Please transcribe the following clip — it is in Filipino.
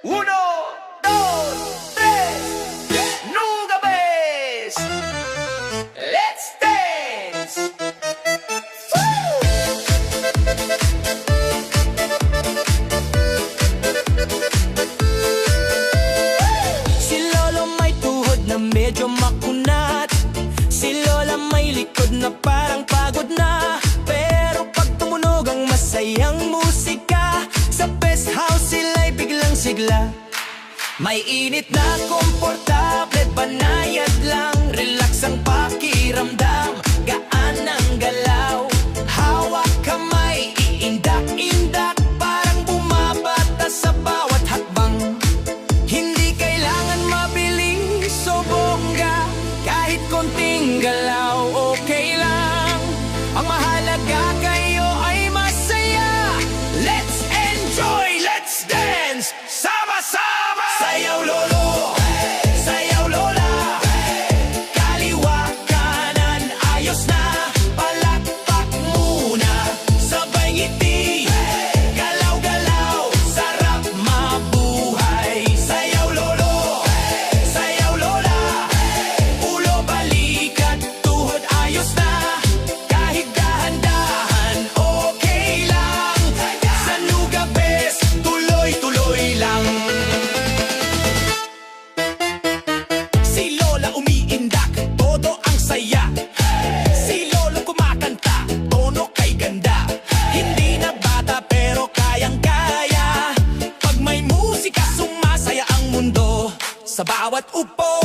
Uno, dos, tres, Nugabes! Let's dance! Woo! Si Lolo may tuhod na medyo makunat, si Lola may likod na parang pagod na. Pero pag tumunog ang masayang musika, sa best house sila'y biglang sigla. May init na komportable, banayad lang, relax ang pakiramdam, gaan ang galaw. Hawak kamay, iindak-indak, parang bumabata sa bawat hakbang. Hindi kailangan mabilis o bongga, kahit konting galaw okay lang. Ang mahalaga kayo ay masaya. Let's enjoy, let's dance, sama-sama! Sayaw lolo, sayaw lola, kaliwa kanan ayos na, palakpak muna, sabay ngiti, galaw-galaw, sarap mabuhay. Sayaw lolo, sayaw lola, ulo balikat, tuhod ayos na, kahit dahan-dahan okay lang. Sa Nugabes, tuloy-tuloy lang. Si Lola umiindak, todo ang saya. Si Lolo kumakanta, tono kay ganda. Hindi na bata pero kayang-kaya. Pag may musika, sumasaya ang mundo. Sa bawat upo,